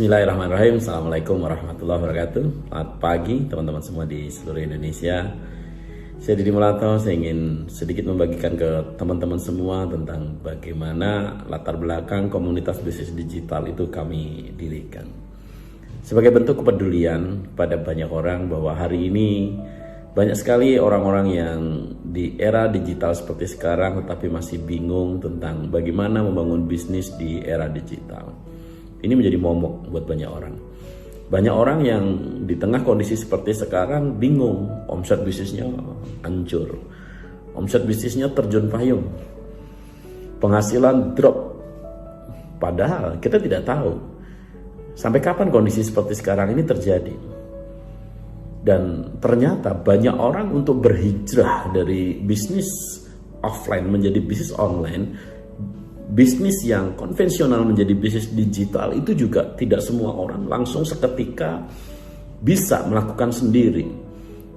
Bismillahirrahmanirrahim. Assalamualaikum warahmatullahi wabarakatuh. Selamat pagi teman-teman semua di seluruh Indonesia. Saya Didi Mulato. Saya ingin sedikit membagikan ke teman-teman semua tentang bagaimana latar belakang komunitas bisnis digital itu kami dirikan. Sebagai bentuk kepedulian pada banyak orang bahwa hari ini banyak sekali orang-orang yang di era digital seperti sekarang tetapi masih bingung tentang bagaimana membangun bisnis di era digital. Ini menjadi momok buat banyak orang. Banyak orang yang di tengah kondisi seperti sekarang bingung, omset bisnisnya hancur, omset bisnisnya terjun payung, penghasilan drop. Padahal kita tidak tahu sampai kapan kondisi seperti sekarang ini terjadi. Dan ternyata banyak orang untuk berhijrah dari bisnis offline menjadi bisnis online, bisnis yang konvensional menjadi bisnis digital, itu juga tidak semua orang langsung seketika bisa melakukan sendiri.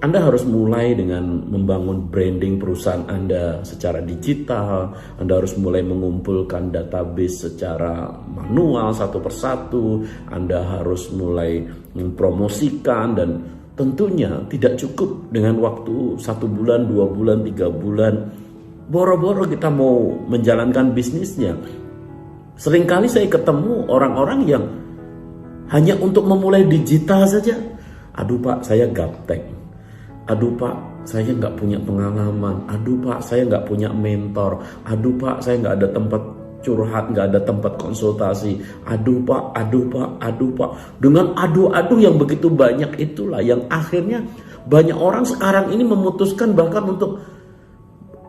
Anda harus mulai dengan membangun branding perusahaan Anda secara digital. Anda harus mulai mengumpulkan database secara manual satu persatu. Anda harus mulai mempromosikan, dan tentunya tidak cukup dengan waktu 1 bulan, 2 bulan, 3 bulan. Boro-boro kita mau menjalankan bisnisnya. Seringkali saya ketemu orang-orang yang hanya untuk memulai digital saja. Aduh Pak, saya gaptek. Aduh Pak, saya nggak punya pengalaman. Aduh Pak, saya nggak punya mentor. Aduh Pak, saya nggak ada tempat curhat, nggak ada tempat konsultasi. Aduh Pak, aduh Pak, aduh Pak. Dengan aduh-aduh yang begitu banyak itulah yang akhirnya banyak orang sekarang ini memutuskan bahkan untuk,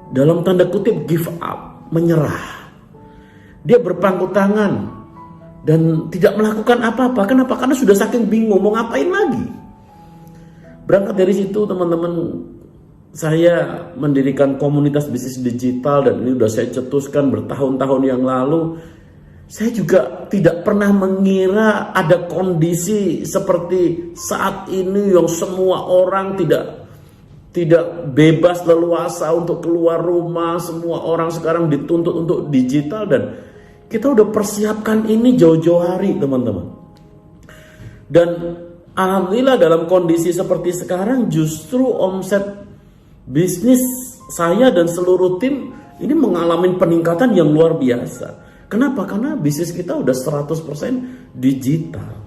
dalam tanda kutip, give up, menyerah. Dia berpangku tangan dan tidak melakukan apa-apa. Kenapa? Karena sudah saking bingung mau ngapain lagi. Berangkat dari situ teman-teman, saya mendirikan komunitas bisnis digital, dan ini sudah saya cetuskan bertahun-tahun yang lalu. Saya juga tidak pernah mengira ada kondisi seperti saat ini yang semua orang tidak bebas leluasa untuk keluar rumah. Semua orang sekarang dituntut untuk digital, dan kita udah persiapkan ini jauh-jauh hari teman-teman. Dan alhamdulillah dalam kondisi seperti sekarang justru omset bisnis saya dan seluruh tim ini mengalami peningkatan yang luar biasa. Kenapa? Karena bisnis kita udah 100% digital.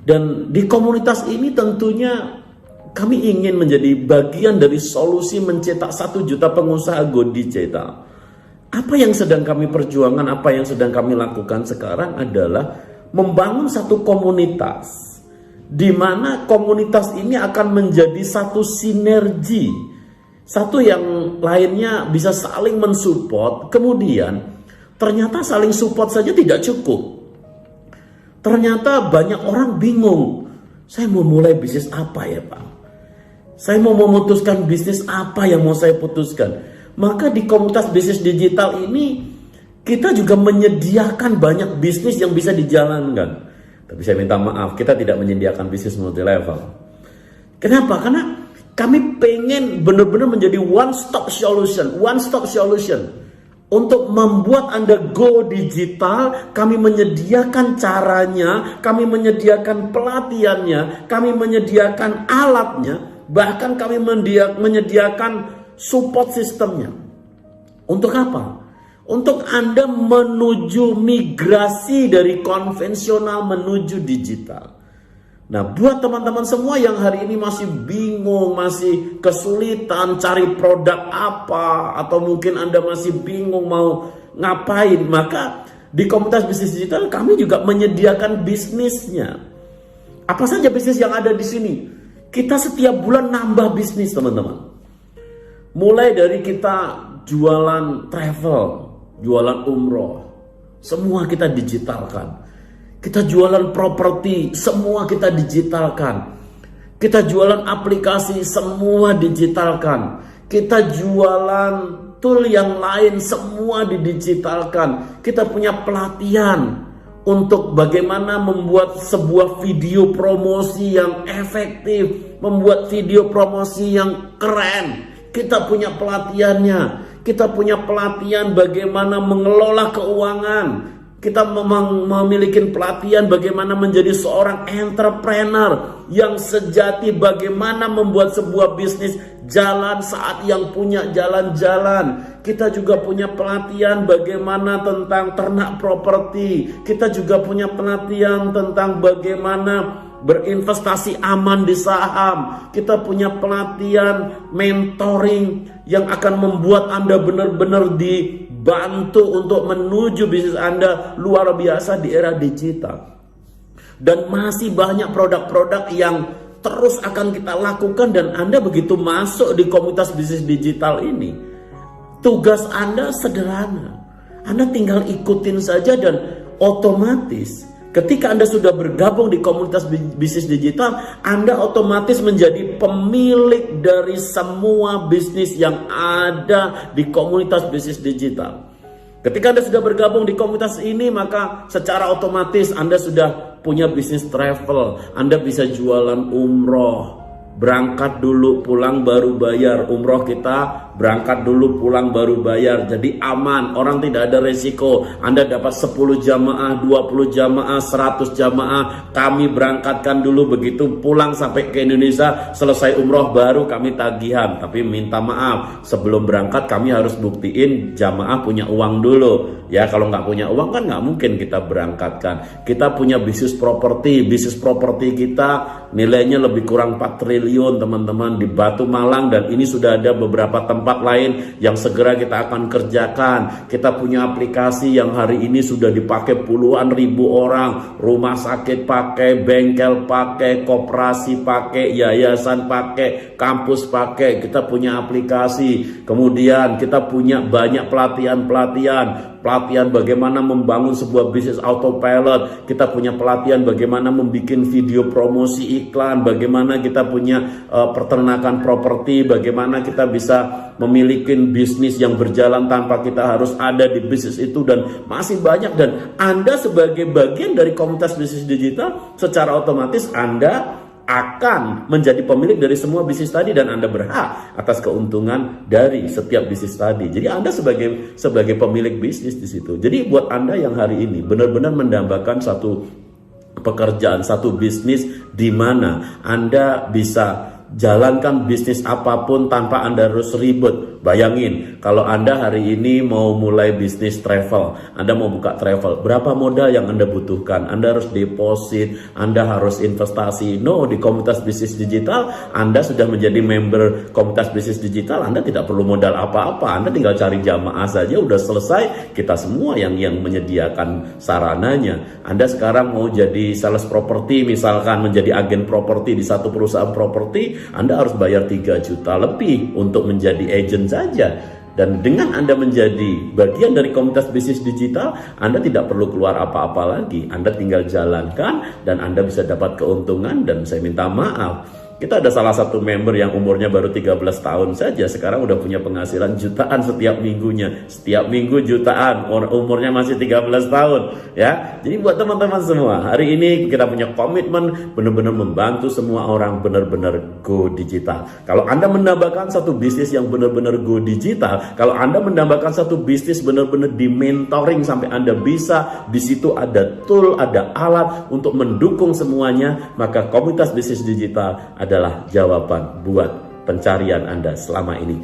Dan di komunitas ini tentunya kami ingin menjadi bagian dari solusi mencetak 1 juta pengusaha go digital. Apa yang sedang kami perjuangkan, apa yang sedang kami lakukan sekarang adalah membangun satu komunitas, di mana komunitas ini akan menjadi satu sinergi, satu yang lainnya bisa saling mensupport. Kemudian ternyata saling support saja tidak cukup. Ternyata banyak orang bingung, saya mau mulai bisnis apa ya Pak? Saya mau memutuskan bisnis apa yang mau saya putuskan. Maka di komunitas bisnis digital ini kita juga menyediakan banyak bisnis yang bisa dijalankan. Tapi saya minta maaf, kita tidak menyediakan bisnis multi level. Kenapa? Karena kami pengen benar-benar menjadi one stop solution. Untuk membuat Anda go digital, kami menyediakan caranya, kami menyediakan pelatihannya, kami menyediakan alatnya. Bahkan kami menyediakan support sistemnya. Untuk apa? Untuk Anda menuju migrasi dari konvensional menuju digital. Nah, buat teman-teman semua yang hari ini masih bingung, masih kesulitan cari produk apa, atau mungkin Anda masih bingung mau ngapain, maka di komunitas bisnis digital kami juga menyediakan bisnisnya. Apa saja bisnis yang ada di sini? Kita setiap bulan nambah bisnis teman-teman. Mulai dari kita jualan travel, jualan umroh, semua kita digitalkan. Kita jualan properti, semua kita digitalkan. Kita jualan aplikasi, semua digitalkan. Kita jualan tool yang lain, semua didigitalkan. Kita punya pelatihan untuk bagaimana membuat sebuah video promosi yang efektif, membuat video promosi yang keren. Kita punya pelatihannya. Kita punya pelatihan bagaimana mengelola keuangan. Kita memiliki pelatihan bagaimana menjadi seorang entrepreneur yang sejati, bagaimana membuat sebuah bisnis jalan saat yang punya jalan-jalan. Kita juga punya pelatihan bagaimana tentang ternak properti. Kita juga punya pelatihan tentang bagaimana berinvestasi aman di saham. Kita punya pelatihan mentoring yang akan membuat Anda benar-benar dibantu untuk menuju bisnis Anda luar biasa di era digital. Dan masih banyak produk-produk yang terus akan kita lakukan, dan Anda begitu masuk di komunitas bisnis digital ini, tugas Anda sederhana. Anda tinggal ikutin saja dan otomatis ketika Anda sudah bergabung di komunitas bisnis digital, Anda otomatis menjadi pemilik dari semua bisnis yang ada di komunitas bisnis digital. Ketika Anda sudah bergabung di komunitas ini, maka secara otomatis Anda sudah punya bisnis travel. Anda bisa jualan umroh. Berangkat dulu pulang baru bayar. Umroh kita berangkat dulu pulang baru bayar. Jadi aman, orang tidak ada resiko. Anda dapat 10 jamaah, 20 jamaah, 100 jamaah, kami berangkatkan dulu. Begitu pulang sampai ke Indonesia, selesai umroh baru kami tagihan. Tapi minta maaf, sebelum berangkat kami harus buktiin jamaah punya uang dulu. Ya, kalau nggak punya uang kan nggak mungkin kita berangkatkan. Kita punya bisnis properti. Bisnis properti kita nilainya lebih kurang 4 triliun teman-teman di Batu Malang, dan ini sudah ada beberapa tempat lain yang segera kita akan kerjakan. Kita punya aplikasi yang hari ini sudah dipakai puluhan ribu orang. Rumah sakit pakai, bengkel pakai, koperasi pakai, yayasan pakai, kampus pakai. Kita punya aplikasi. Kemudian kita punya banyak pelatihan bagaimana membangun sebuah bisnis autopilot. Kita punya pelatihan bagaimana membuat video promosi iklan, bagaimana kita punya peternakan properti, bagaimana kita bisa memiliki bisnis yang berjalan tanpa kita harus ada di bisnis itu, dan masih banyak. Dan Anda sebagai bagian dari komunitas bisnis digital, secara otomatis Anda akan menjadi pemilik dari semua bisnis tadi, dan Anda berhak atas keuntungan dari setiap bisnis tadi. Jadi Anda sebagai pemilik bisnis di situ. Jadi buat Anda yang hari ini benar-benar mendambakan satu pekerjaan, satu bisnis di mana Anda bisa jalankan bisnis apapun tanpa Anda harus ribet. Bayangin kalau Anda hari ini mau mulai bisnis travel, Anda mau buka travel, berapa modal yang Anda butuhkan? Anda harus deposit, Anda harus investasi. No, di komunitas bisnis digital Anda sudah menjadi member komunitas bisnis digital, Anda tidak perlu modal apa-apa. Anda tinggal cari jamaah saja, udah selesai. Kita semua yang menyediakan sarananya. Anda sekarang mau jadi sales properti, misalkan menjadi agen properti di satu perusahaan properti, Anda harus bayar 3 juta lebih untuk menjadi agent saja. Dan dengan Anda menjadi bagian dari komunitas bisnis digital, Anda tidak perlu keluar apa-apa lagi. Anda tinggal jalankan dan Anda bisa dapat keuntungan. Dan saya minta maaf, kita ada salah satu member yang umurnya baru 13 tahun saja, sekarang udah punya penghasilan jutaan setiap minggunya. Setiap minggu jutaan, umurnya masih 13 tahun ya. Jadi buat teman-teman semua, hari ini kita punya komitmen benar-benar membantu semua orang benar-benar go digital. Kalau Anda menambahkan satu bisnis yang benar-benar go digital, kalau Anda menambahkan satu bisnis benar-benar di mentoring sampai Anda bisa, di situ ada tool, ada alat untuk mendukung semuanya, maka komunitas bisnis digital adalah jawaban buat pencarian Anda selama ini.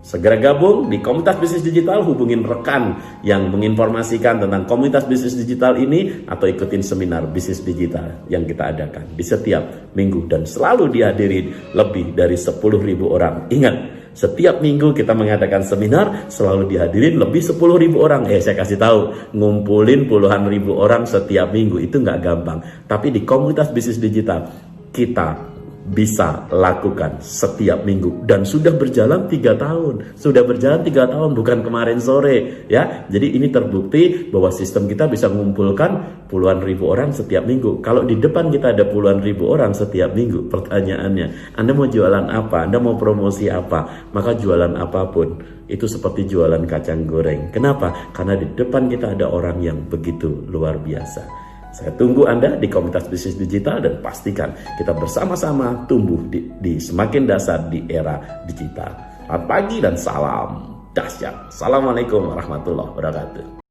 Segera gabung di komunitas bisnis digital, hubungin rekan yang menginformasikan tentang komunitas bisnis digital ini, atau ikutin seminar bisnis digital yang kita adakan di setiap minggu dan selalu dihadirin lebih dari 10.000 orang. Ingat, setiap minggu kita mengadakan seminar, selalu dihadirin lebih 10.000 orang. Saya kasih tahu, ngumpulin puluhan ribu orang setiap minggu itu nggak gampang. Tapi di komunitas bisnis digital kita bisa lakukan setiap minggu, dan sudah berjalan 3 tahun. Sudah berjalan 3 tahun, bukan kemarin sore ya. Jadi ini terbukti bahwa sistem kita bisa mengumpulkan puluhan ribu orang setiap minggu. Kalau di depan kita ada puluhan ribu orang setiap minggu, pertanyaannya, Anda mau jualan apa? Anda mau promosi apa? Maka jualan apapun itu seperti jualan kacang goreng. Kenapa? Karena di depan kita ada orang yang begitu luar biasa. Saya tunggu Anda di komunitas bisnis digital, dan pastikan kita bersama-sama tumbuh di semakin dasar di era digital. Selamat pagi dan salam dahsyat. Assalamualaikum warahmatullahi wabarakatuh.